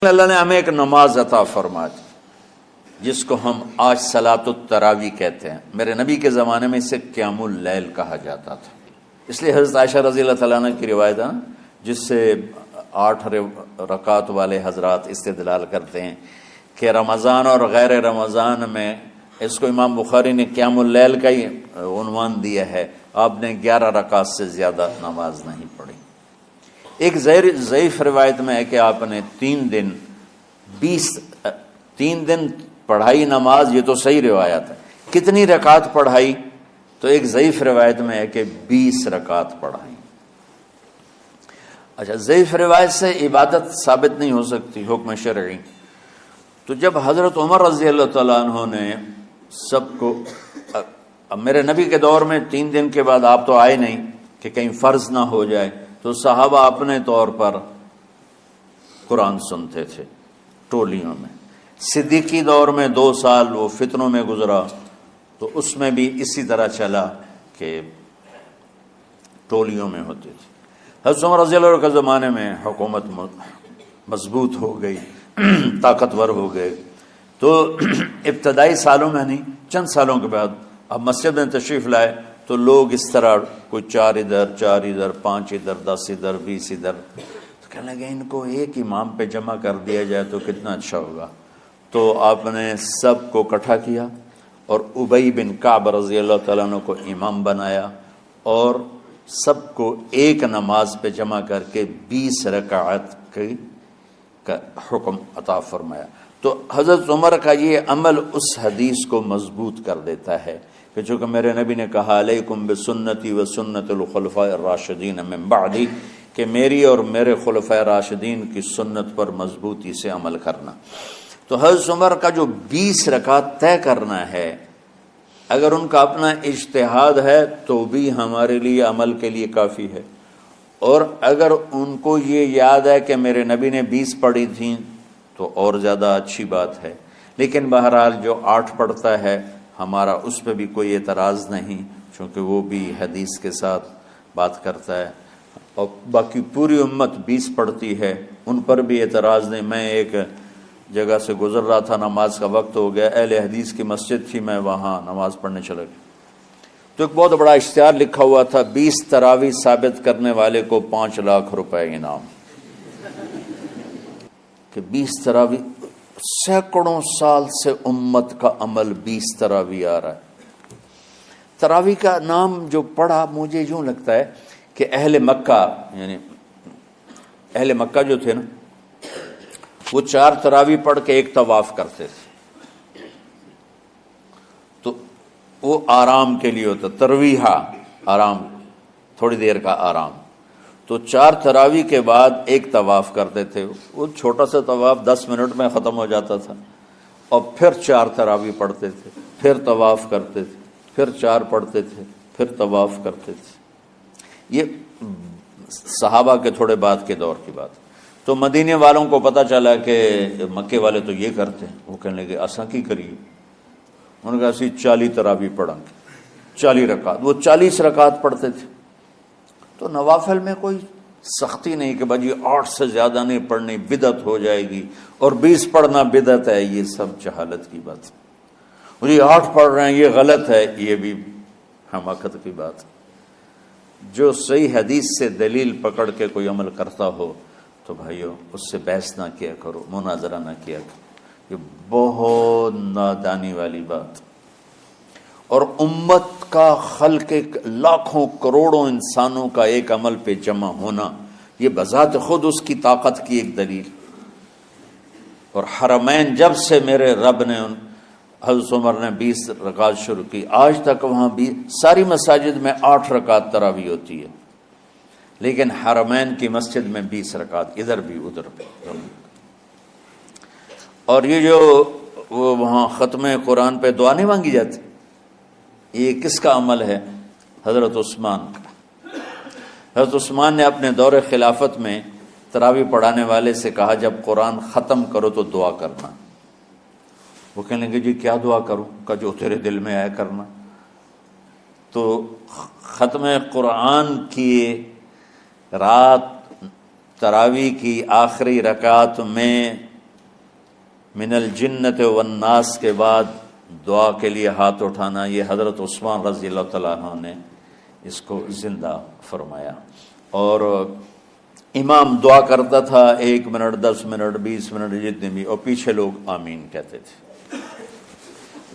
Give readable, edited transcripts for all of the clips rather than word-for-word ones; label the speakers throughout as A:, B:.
A: اللہ نے ہمیں ایک نماز عطا فرما دی جس کو ہم آج صلاۃ التراویح کہتے ہیں۔ میرے نبی کے زمانے میں اسے قیام اللیل کہا جاتا تھا، اس لیے حضرت عائشہ رضی اللہ تعالیٰ عنہ کی روایت ہے جس سے 8 رکعت والے حضرات استدلال کرتے ہیں کہ رمضان اور غیر رمضان میں اس کو امام بخاری نے قیام اللیل کا ہی عنوان دیا ہے، آپ نے 11 رکعت سے زیادہ نماز نہیں پڑھی۔ ایک ضعیف روایت میں ہے کہ آپ نے 3 دن پڑھائی نماز، یہ تو صحیح روایت ہے۔ کتنی رکعت پڑھائی؟ تو ایک ضعیف روایت میں ہے کہ 20 رکعت پڑھائی۔ اچھا، ضعیف روایت سے عبادت ثابت نہیں ہو سکتی حکم شرعی، تو جب حضرت عمر رضی اللہ تعالیٰ عنہ نے سب کو، اب میرے نبی کے دور میں 3 دن کے بعد آپ تو آئے نہیں کہ کہیں فرض نہ ہو جائے، تو صحابہ اپنے طور پر قرآن سنتے تھے ٹولیوں میں۔ صدیقی دور میں 2 سال وہ فتنوں میں گزرا، تو اس میں بھی اسی طرح چلا کہ ٹولیوں میں ہوتے تھے۔ حضرت عمر رضی اللہ عنہ کے زمانے میں حکومت مضبوط ہو گئی، طاقتور ہو گئے، تو ابتدائی سالوں میں نہیں، چند سالوں کے بعد اب مسجد میں تشریف لائے تو لوگ اس طرح کوئی 4 ادھر 4 ادھر 5 ادھر 10 ادھر 20 ادھر، تو کہنے لگے ان کو ایک امام پہ جمع کر دیا جائے تو کتنا اچھا ہوگا۔ تو آپ نے سب کو اکٹھا کیا اور ابی بن کعب رضی اللہ تعالیٰ عنہ کو امام بنایا اور سب کو ایک نماز پہ جمع کر کے 20 رکعت کا حکم عطا فرمایا۔ تو حضرت عمر کا یہ عمل اس حدیث کو مضبوط کر دیتا ہے کہ چونکہ میرے نبی نے کہا علیکم بسنتی و سنت الخلفاء الراشدین من بعدی، کہ میری اور میرے خلفاء راشدین کی سنت پر مضبوطی سے عمل کرنا۔ تو حضرت عمر کا جو 20 رکعت طے کرنا ہے، اگر ان کا اپنا اجتہاد ہے تو بھی ہمارے لیے عمل کے لیے کافی ہے، اور اگر ان کو یہ یاد ہے کہ میرے نبی نے 20 پڑھی تھیں تو اور زیادہ اچھی بات ہے۔ لیکن بہرحال جو 8 پڑھتا ہے ہمارا اس پہ بھی کوئی اعتراض نہیں، چونکہ وہ بھی حدیث کے ساتھ بات کرتا ہے، اور باقی پوری امت 20 پڑھتی ہے، ان پر بھی اعتراض نہیں۔ میں ایک جگہ سے گزر رہا تھا، نماز کا وقت ہو گیا، اہل حدیث کی مسجد تھی، میں وہاں نماز پڑھنے چلا گیا، تو ایک بہت بڑا اشتہار لکھا ہوا تھا 20 تراویح ثابت کرنے والے کو 5 لاکھ روپے انعام، کہ 20 تراویح، سینکڑوں سال سے امت کا عمل 20 تراویح آ رہا ہے۔ تراویح کا نام جو پڑھا مجھے یوں لگتا ہے کہ اہل مکہ، یعنی اہل مکہ جو تھے نا، وہ 4 تراویح پڑھ کے ایک طواف کرتے تھے، تو وہ آرام کے لیے ہوتا، ترویحہ آرام، تھوڑی دیر کا آرام، تو 4 تراویح کے بعد ایک طواف کرتے تھے، وہ چھوٹا سا طواف 10 منٹ میں ختم ہو جاتا تھا، اور پھر 4 تراویح پڑھتے تھے، پھر طواف کرتے تھے، پھر 4 پڑھتے تھے، پھر طواف کرتے تھے۔ یہ صحابہ کے تھوڑے بعد کے دور کی بات۔ تو مدینے والوں کو پتہ چلا کہ مکے والے تو یہ کرتے ہیں، وہ کہنے لگے اساں کی کریے، انہوں نے کہا اسی 40 تراویح پڑھیں گے، 40 رکعت، وہ 40 رکعت پڑھتے تھے۔ تو نوافل میں کوئی سختی نہیں کہ بھائی 8 سے زیادہ نہیں پڑھنی، بدعت ہو جائے گی، اور 20 پڑھنا بدعت ہے، یہ سب جہالت کی بات ہے۔ اور یہ 8 پڑھ رہے ہیں یہ غلط ہے، یہ بھی حماقت کی بات ہے۔ جو صحیح حدیث سے دلیل پکڑ کے کوئی عمل کرتا ہو تو بھائیو اس سے بحث نہ کیا کرو، مناظرہ نہ کیا کرو، یہ بہت نادانی والی بات۔ اور امت کا خلق، لاکھوں کروڑوں انسانوں کا ایک عمل پہ جمع ہونا، یہ بذات خود اس کی طاقت کی ایک دلیل۔ اور حرمین جب سے میرے رب نے، حضرت عمر نے 20 رکعت شروع کی، آج تک وہاں بھی ساری مساجد میں 8 رکعت تراویح ہوتی ہے، لیکن حرمین کی مسجد میں 20 رکعت، ادھر بھی ادھر بھی۔ اور یہ جو وہ وہاں ختم قرآن پہ دعا نہیں مانگی جاتی، یہ کس کا عمل ہے؟ حضرت عثمان کا۔ حضرت عثمان نے اپنے دور خلافت میں تراویح پڑھانے والے سے کہا جب قرآن ختم کرو تو دعا کرنا۔ وہ کہنے لگے جی کیا دعا کروں؟ کہ جو تیرے دل میں آیا کرنا۔ تو ختم قرآن کی رات تراویح کی آخری رکعت میں من الجنت والناس کے بعد دعا کے لیے ہاتھ اٹھانا، یہ حضرت عثمان رضی اللہ تعالیٰ عنہ نے اس کو زندہ فرمایا. اور امام دعا کرتا تھا 1 منٹ 10 منٹ 20 منٹ جتنے بھی، اور پیچھے لوگ آمین کہتے تھے.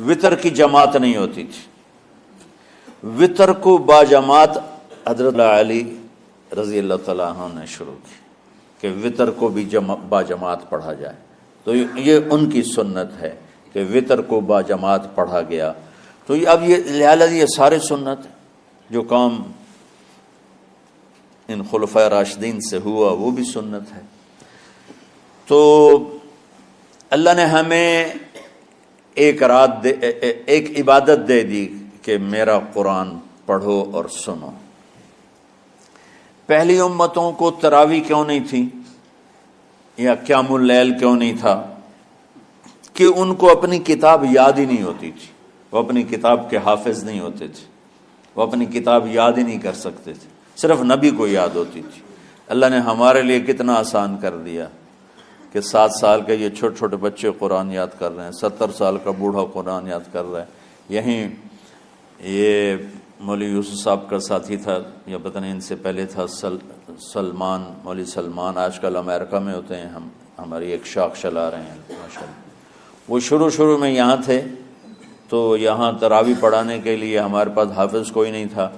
A: وطر کی جماعت نہیں ہوتی تھی. وطر کو باجماعت حضرت علی رضی اللہ تعالیٰ عنہ نے شروع کی کہ وطر کو بھی باجماعت پڑھا جائے. تو یہ ان کی سنت ہے کہ وطر کو باجماعت پڑھا گیا. تو اب یہ لہٰذا یہ سارے سنت جو کام ان خلفائے راشدین سے ہوا وہ بھی سنت ہے. تو اللہ نے ہمیں ایک عبادت دے دی کہ میرا قرآن پڑھو اور سنو. پہلی امتوں کو تراویح کیوں نہیں تھی یا قیام اللیل کیوں نہیں تھا؟ کہ ان کو اپنی کتاب یاد ہی نہیں ہوتی تھی. وہ اپنی کتاب کے حافظ نہیں ہوتے تھے، وہ اپنی کتاب یاد ہی نہیں کر سکتے تھے، صرف نبی کو یاد ہوتی تھی. اللہ نے ہمارے لیے کتنا آسان کر دیا کہ 7 سال کے یہ چھوٹے چھوٹے بچے قرآن یاد کر رہے ہیں، 70 سال کا بوڑھا قرآن یاد کر رہا ہے. یہیں یہ مولوی یوسف صاحب کا ساتھی تھا یا پتہ نہیں ان سے پہلے تھا، سلمان، مولوی سلمان، آج کل امریکہ میں ہوتے ہیں، ہماری ایک شاخ چلا رہے ہیں ماشاءاللہ. وہ شروع میں یہاں تھے تو یہاں تراویح پڑھانے کے لیے ہمارے پاس حافظ کوئی نہیں تھا.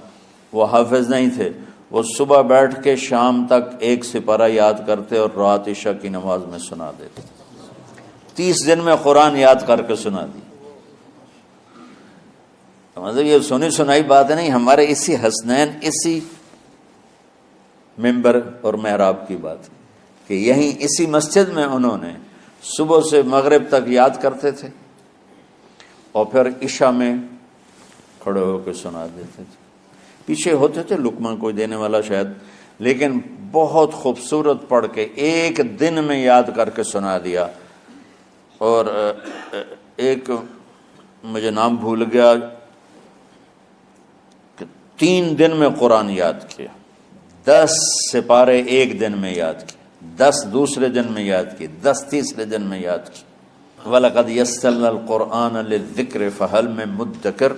A: وہ حافظ نہیں تھے، وہ صبح بیٹھ کے شام تک 1 سپارہ یاد کرتے اور رات عشاء کی نماز میں سنا دیتے. 30 دن میں قرآن یاد کر کے سنا دی. مطلب یہ سنی سنائی بات نہیں، ہمارے اسی حسنین، اسی ممبر اور محراب کی بات کہ یہیں اسی مسجد میں انہوں نے صبح سے مغرب تک یاد کرتے تھے اور پھر عشاء میں کھڑے ہو کے سنا دیتے تھے. پیچھے ہوتے تھے لقمہ کوئی دینے والا شاید، لیکن بہت خوبصورت پڑھ کے 1 دن میں یاد کر کے سنا دیا. اور ایک مجھے نام بھول گیا کہ 3 دن میں قرآن یاد کیا، 10 سپارے 1 دن میں یاد کیے، 10 دوسرے دن میں یاد کیے، 10 تیسرے دن میں یاد کیے. وَلَقَدْ يَسَّرْنَا الْقُرْآنَ لِلذِّكْرِ فَهَلْ مِن مُدَّكِرٍ.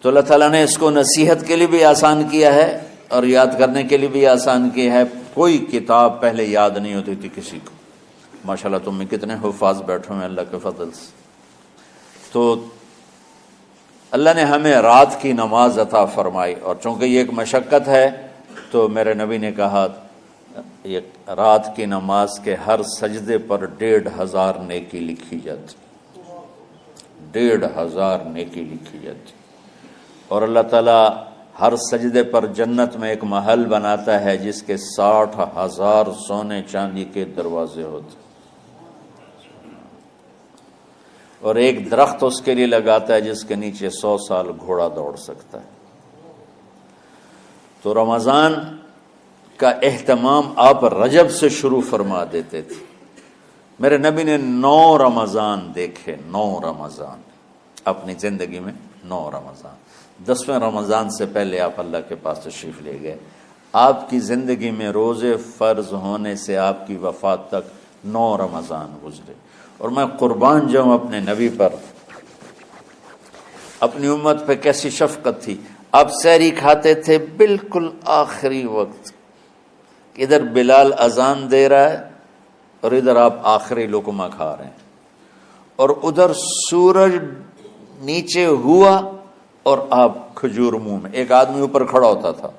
A: تو اللہ تعالیٰ نے اس کو نصیحت کے لیے بھی آسان کیا ہے اور یاد کرنے کے لیے بھی آسان کیا ہے. کوئی کتاب پہلے یاد نہیں ہوتی تھی کسی کو. ماشاءاللہ تم میں کتنے حفاظ بیٹھے ہیں اللہ کے فضل سے. تو اللہ نے ہمیں رات کی نماز عطا فرمائی، اور چونکہ یہ ایک مشقت ہے تو میرے نبی نے کہا یہ رات کی نماز کے ہر سجدے پر 1500 نیکی لکھی جاتی، 1500 نیکی لکھی جاتی. اور اللہ تعالیٰ ہر سجدے پر جنت میں ایک محل بناتا ہے جس کے 60,000 سونے چاندی کے دروازے ہوتے، اور ایک درخت اس کے لیے لگاتا ہے جس کے نیچے 100 سال گھوڑا دوڑ سکتا ہے. تو رمضان کا اہتمام آپ رجب سے شروع فرما دیتے تھے. میرے نبی نے 9 رمضان دیکھے، 9 رمضان اپنی زندگی میں، 9 رمضان. 10ویں رمضان سے پہلے آپ اللہ کے پاس تشریف لے گئے. آپ کی زندگی میں روزے فرض ہونے سے آپ کی وفات تک 9 رمضان گزرے. اور میں قربان جاؤں اپنے نبی پر، اپنی امت پہ کیسی شفقت تھی. آپ سحری کھاتے تھے بالکل آخری وقت، ادھر بلال اذان دے رہا ہے اور ادھر آپ آخری لقمہ کھا رہے ہیں، اور ادھر سورج نیچے ہوا اور آپ کھجور منہ میں. ایک آدمی اوپر کھڑا ہوتا تھا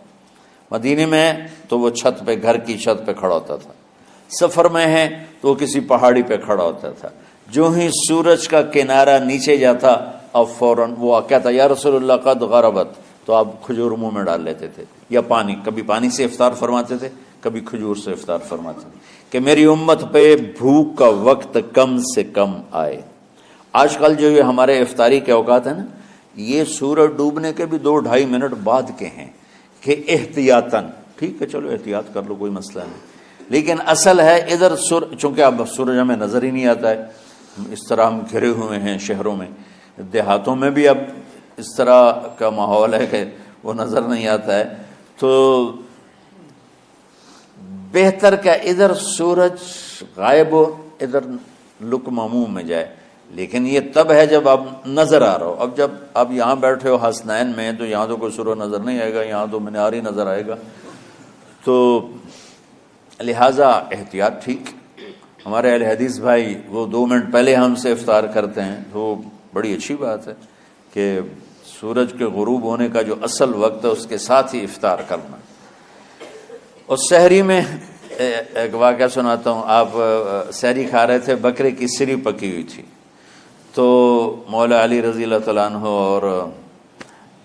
A: مدینے میں تو وہ چھت پہ، گھر کی چھت پہ کھڑا ہوتا تھا. سفر میں ہے تو وہ کسی پہاڑی پہ کھڑا ہوتا تھا. جو ہی سورج کا کنارہ نیچے جاتا اب فوراً وہ کہتا یا رسول اللہ قد غربت، تو آپ کھجور منہ میں ڈال لیتے تھے یا پانی. کبھی پانی سے افطار فرماتے تھے، کبھی کھجور سے افطار فرماتے تھے کہ میری امت پہ بھوک کا وقت کم سے کم آئے. آج کل جو یہ ہمارے افطاری کے اوقات ہیں نا، یہ سورج ڈوبنے کے بھی 2-2.5 منٹ بعد کے ہیں کہ احتیاطاً، ٹھیک ہے چلو احتیاط کر لو کوئی مسئلہ نہیں، لیکن اصل ہے ادھر چونکہ اب سورج ہمیں نظر ہی نہیں آتا ہے، اس طرح ہم گھرے ہوئے ہیں شہروں میں. دیہاتوں میں بھی اب اس طرح کا ماحول ہے کہ وہ نظر نہیں آتا ہے. تو بہتر کہ ادھر سورج غائب ہو، ادھر لقمہ منہ میں جائے، لیکن یہ تب ہے جب آپ نظر آ رہا ہو۔ اب جب آپ یہاں بیٹھے ہو حسنین میں تو یہاں تو کوئی سورہ نظر نہیں آئے گا، یہاں تو منار ہی نظر آئے گا، تو لہٰذا احتیاط ٹھیک۔ ہمارے اہل حدیث بھائی وہ 2 منٹ پہلے ہم سے افطار کرتے ہیں، تو بڑی اچھی بات ہے کہ سورج کے غروب ہونے کا جو اصل وقت ہے اس کے ساتھ ہی افطار کرنا۔ اور سحری میں ایک واقعہ سناتا ہوں، آپ سحری کھا رہے تھے، بکرے کی سری پکی ہوئی تھی، تو مولا علی رضی اللہ تعالیٰ عنہ اور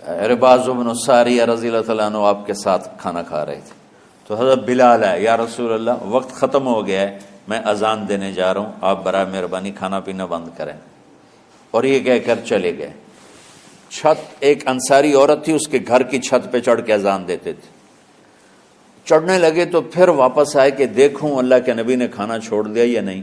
A: عرباض بن ساریہ رضی اللہ تعالیٰ عنہ آپ کے ساتھ کھانا کھا رہے تھے، تو حضرت بلال ہے، یا رسول اللہ وقت ختم ہو گیا ہے، میں اذان دینے جا رہا ہوں، آپ برائے مہربانی کھانا پینا بند کریں۔ اور یہ کہہ کر چلے گئے۔ چھت، ایک انصاری عورت تھی، اس کے گھر کی چھت پہ چڑھ کے اذان دیتے تھے۔ چڑھنے لگے تو پھر واپس آئے کہ دیکھوں اللہ کے نبی نے کھانا چھوڑ دیا یا نہیں۔